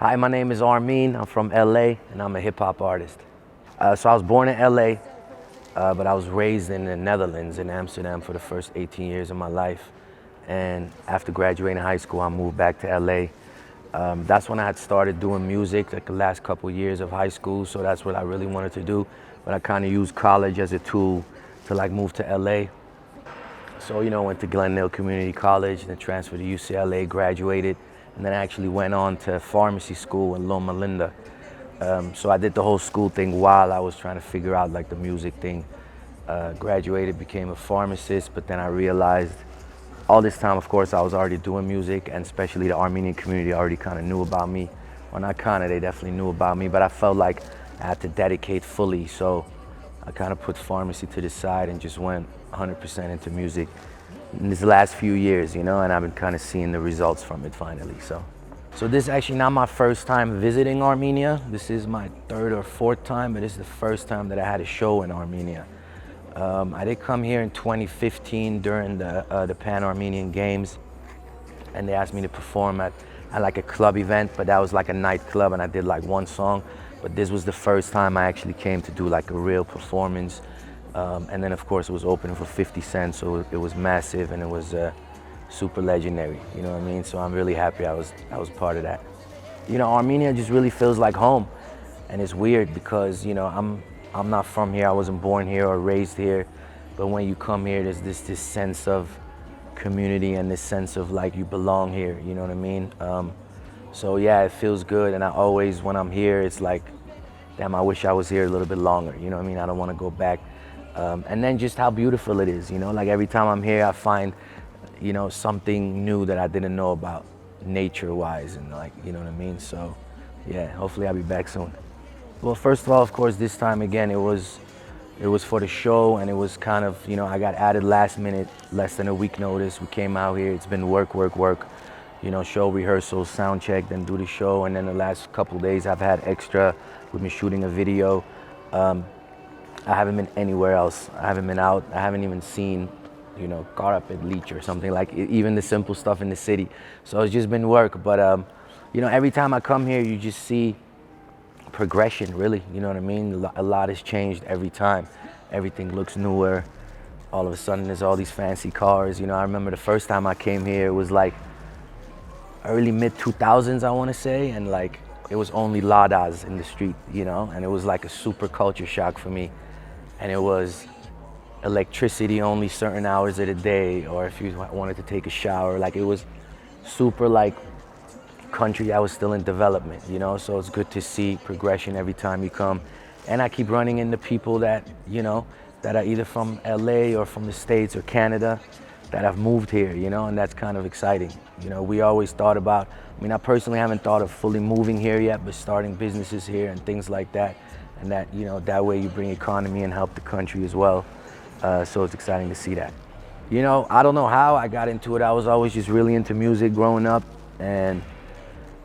Hi, my name is Armin. I'm from LA and I'm a hip hop artist. So I was born in LA, but I was raised in the Netherlands, in Amsterdam, for the first 18 years of my life. And after graduating high school, I moved back to LA. That's when I had started doing music, like the last couple years of high school. So that's what I really wanted to do. But I kind of used college as a tool to like move to LA. So, went to Glendale Community College, then transferred to UCLA, graduated, and then I actually went on to pharmacy school in Loma Linda. So I did the whole school thing while I was trying to figure out like the music thing. Graduated, became a pharmacist, but then I realized all this time, of course, I was already doing music, and especially the Armenian community already kind of knew about me. Well, not kind of, they definitely knew about me, but I felt like I had to dedicate fully. So I kind of put pharmacy to the side and just went 100% into music in these last few years, and I've been kind of seeing the results from it finally. So this is actually not my first time visiting Armenia. This is my third or fourth time, but this is the first time that I had a show in Armenia. I did come here in 2015 during the Pan-Armenian Games, and they asked me to perform at like a club event, but that was like a nightclub, and I did like one song. But this was the first time I actually came to do like a real performance. And then of course it was open for 50 cents, so it was massive and it was super legendary, you know what I mean? So I'm really happy I was part of that. Armenia just really feels like home, and it's weird because, I'm not from here, I wasn't born here or raised here, but when you come here, there's this sense of community and this sense of like you belong here, you know what I mean? So yeah, it feels good, and I always, when I'm here, it's like, damn, I wish I was here a little bit longer, you know what I mean? I don't want to go back. And then just how beautiful it is, like every time I'm here, I find, something new that I didn't know about nature-wise, and like, you know what I mean? So yeah, hopefully I'll be back soon. Well, first of all, of course, this time again, it was for the show, and it was kind of, I got added last minute, less than a week notice. We came out here, it's been work, show rehearsals, sound check, then do the show, and then the last couple days I've had extra. We've been shooting a video. I haven't been anywhere else. I haven't been out. I haven't even seen, caught up at Leech or something, like even the simple stuff in the city. So it's just been work. But, every time I come here, you just see progression, really. You know what I mean? A lot has changed every time. Everything looks newer. All of a sudden, there's all these fancy cars. I remember the first time I came here, it was like early mid-2000s, I want to say. And like, it was only Ladas in the street, and it was like a super culture shock for me. And it was electricity only certain hours of the day, or if you wanted to take a shower, like it was super like country that was still in development, so it's good to see progression every time you come. And I keep running into people that, that are either from LA or from the States or Canada that have moved here, and that's kind of exciting. We always thought about, I personally haven't thought of fully moving here yet, but starting businesses here and things like that. And that, that way you bring economy and help the country as well. So it's exciting to see that. I don't know how I got into it. I was always just really into music growing up. And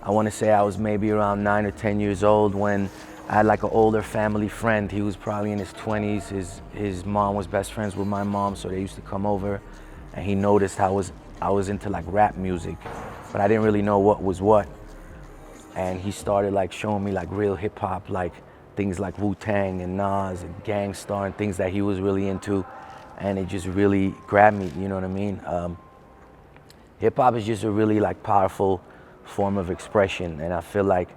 I want to say I was maybe around 9 or 10 years old when I had like an older family friend. He was probably in his 20s. His mom was best friends with my mom, so they used to come over. And he noticed I was into like rap music, but I didn't really know what was what. And he started like showing me like real hip hop, like things like Wu-Tang and Nas and Gang Starr and things that he was really into, and it just really grabbed me, you know what I mean? Hip hop is just a really like powerful form of expression, and I feel like,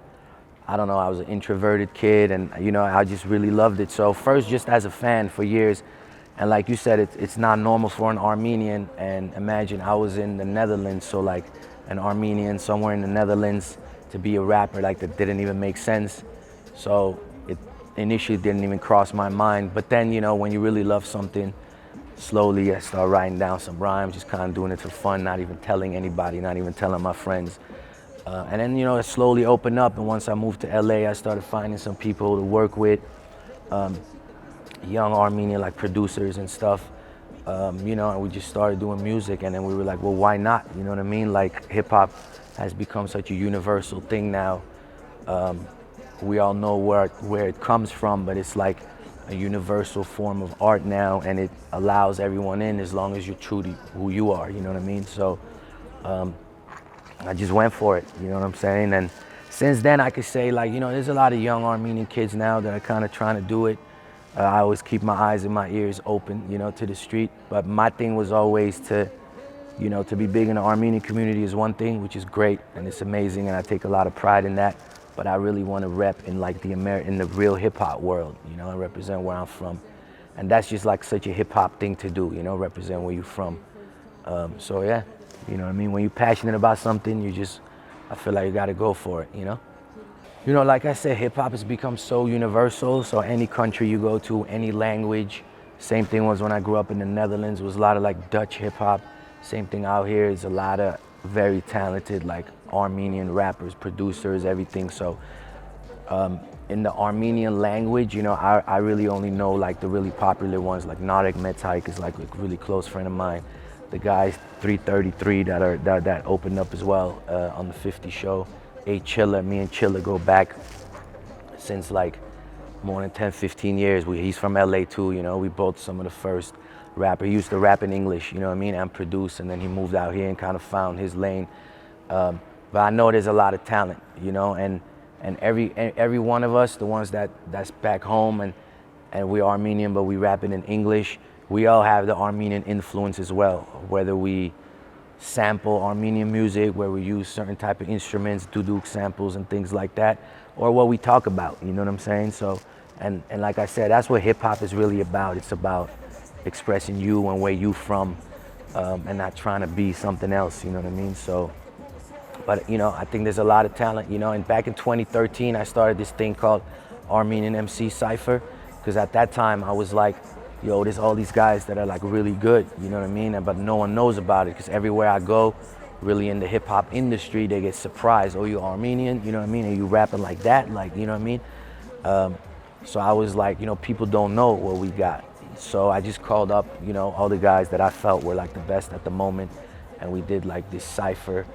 I don't know, I was an introverted kid, and I just really loved it. So first, just as a fan for years, and like you said, it's not normal for an Armenian, and imagine I was in the Netherlands, so like an Armenian somewhere in the Netherlands to be a rapper, like that didn't even make sense. So it initially didn't even cross my mind, but then, when you really love something, slowly I start writing down some rhymes, just kind of doing it for fun, not even telling anybody, not even telling my friends. And then, it slowly opened up, and once I moved to LA, I started finding some people to work with, young Armenian like producers and stuff, and we just started doing music, and then we were like, well, why not? You know what I mean? Like hip hop has become such a universal thing now. We all know where it comes from, but it's like a universal form of art now, and it allows everyone in as long as you're true to who you are, you know what I mean? So I just went for it, you know what I'm saying? And Since then, I could say, like, there's a lot of young Armenian kids now that are kind of trying to do it. I always keep my eyes and my ears open, to the street. But my thing was always to be big in the Armenian community is one thing, which is great and it's amazing, and I take a lot of pride in that. But I really want to rep in like in the real hip hop world, and represent where I'm from. And that's just like such a hip hop thing to do, represent where you're from. So yeah, what I mean? When you're passionate about something, I feel like you got to go for it, like I said, hip hop has become so universal. So any country you go to, any language. Same thing was when I grew up in the Netherlands. It was a lot of like Dutch hip hop. Same thing out here is a lot of very talented like Armenian rappers, producers, everything. So in the Armenian language, I really only know like the really popular ones, like Narek Metaik is like a really close friend of mine. The guys 333 that opened up as well on the 50 show. Chilla, me and Chilla go back since like more than 10, 15 years. He's from LA too, we both some of the first rapper. He used to rap in English, and produce, and then he moved out here and kind of found his lane. But I know there's a lot of talent, and every one of us, the ones that's back home and we're Armenian, but we rapping in English, we all have the Armenian influence as well, whether we sample Armenian music, where we use certain type of instruments, duduk samples and things like that, or what we talk about, you know what I'm saying? So, and like I said, that's what hip hop is really about. It's about expressing you and where you from, and not trying to be something else, you know what I mean? So, but I think there's a lot of talent, and back in 2013, I started this thing called Armenian MC Cypher, because at that time I was like, yo, there's all these guys that are like really good, you know what I mean? But no one knows about it, because everywhere I go, really in the hip hop industry, they get surprised. Oh, you Armenian, you know what I mean? Are you rapping like that? Like, you know what I mean? So I was like, people don't know what we got. So I just called up, all the guys that I felt were like the best at the moment. And we did like this cypher,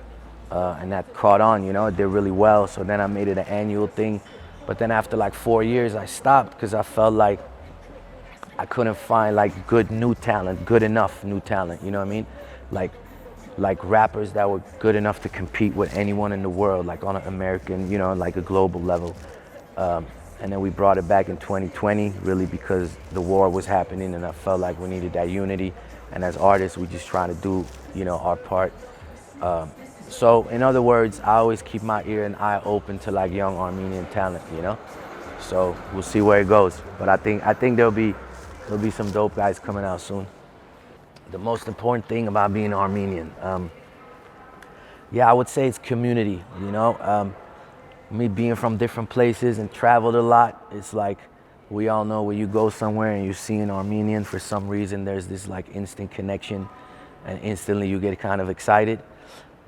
and that caught on, it did really well. So then I made it an annual thing. But then after like 4 years, I stopped because I felt like I couldn't find like good enough new talent, you know what I mean? Like rappers that were good enough to compete with anyone in the world, like on an American, like a global level. And then we brought it back in 2020, really because the war was happening and I felt like we needed that unity. And as artists, we just try to do, our part. So in other words, I always keep my ear and eye open to like young Armenian talent, So we'll see where it goes. But I think there'll be some dope guys coming out soon. The most important thing about being Armenian, I would say it's community, Me being from different places and traveled a lot, it's like we all know when you go somewhere and you see an Armenian, for some reason there's this like instant connection and instantly you get kind of excited.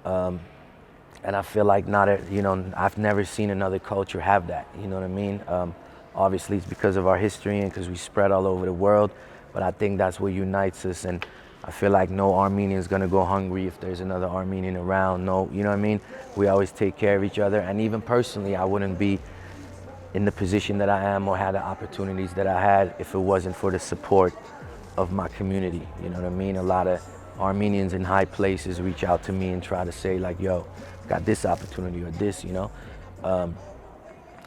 And I feel like I've never seen another culture have that, you know what I mean? Obviously it's because of our history and because we spread all over the world, but I think that's what unites us, and I feel like no Armenian is gonna go hungry if there's another Armenian around. No, you know what I mean? We always take care of each other, and even personally, I wouldn't be in the position that I am or had the opportunities that I had if it wasn't for the support of my community, you know what I mean? A lot of Armenians in high places reach out to me and try to say like, yo, got this opportunity or this,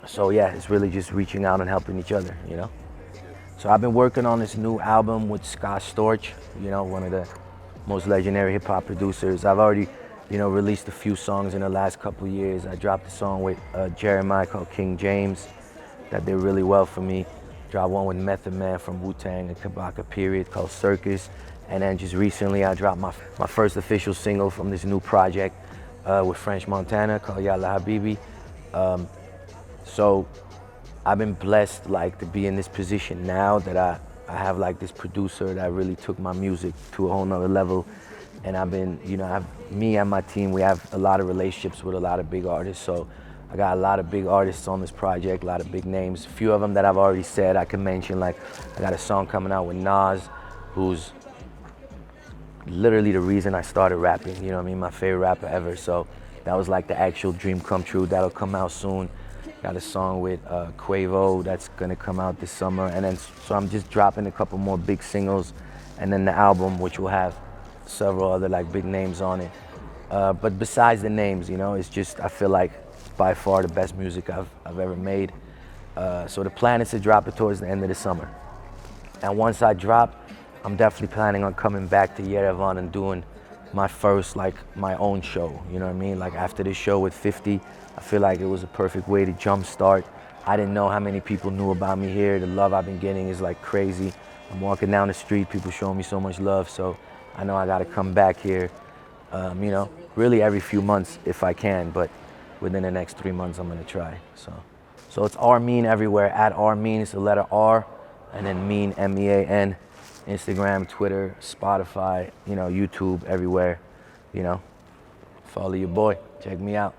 So yeah, it's really just reaching out and helping each other, So I've been working on this new album with Scott Storch, one of the most legendary hip hop producers. I've already, released a few songs in the last couple of years. I dropped a song with Jeremih called King James that did really well for me. Dropped one with Method Man from Wu-Tang and Kabaka Period called Circus. And then just recently I dropped my first official single from this new project with French Montana called Yalla Habibi. So I've been blessed to be in this position now that I have like this producer that really took my music to a whole nother level. And I've been, me and my team, we have a lot of relationships with a lot of big artists. So I got a lot of big artists on this project, a lot of big names. A few of them that I've already said I can mention, like I got a song coming out with Nas, who's literally the reason I started rapping, my favorite rapper ever. So that was like the actual dream come true. That'll come out soon. Got a song with Quavo that's gonna come out this summer. And then, so I'm just dropping a couple more big singles and then the album, which will have several other like big names on it. But besides the names, it's just, I feel like by far the best music I've ever made. So the plan is to drop it towards the end of the summer. And once I drop, I'm definitely planning on coming back to Yerevan and doing my first, like, my own show, you know what I mean? Like, after this show with 50, I feel like it was a perfect way to jumpstart. I didn't know how many people knew about me here. The love I've been getting is like crazy. I'm walking down the street, people showing me so much love, so I know I gotta come back here, you know, really every few months if I can, but within the next 3 months I'm gonna try, So it's Armene everywhere, at Armene, it's the letter R, and then Mean, M-E-A-N, Instagram, Twitter, Spotify, you know, YouTube, everywhere, you know. Follow your boy, check me out.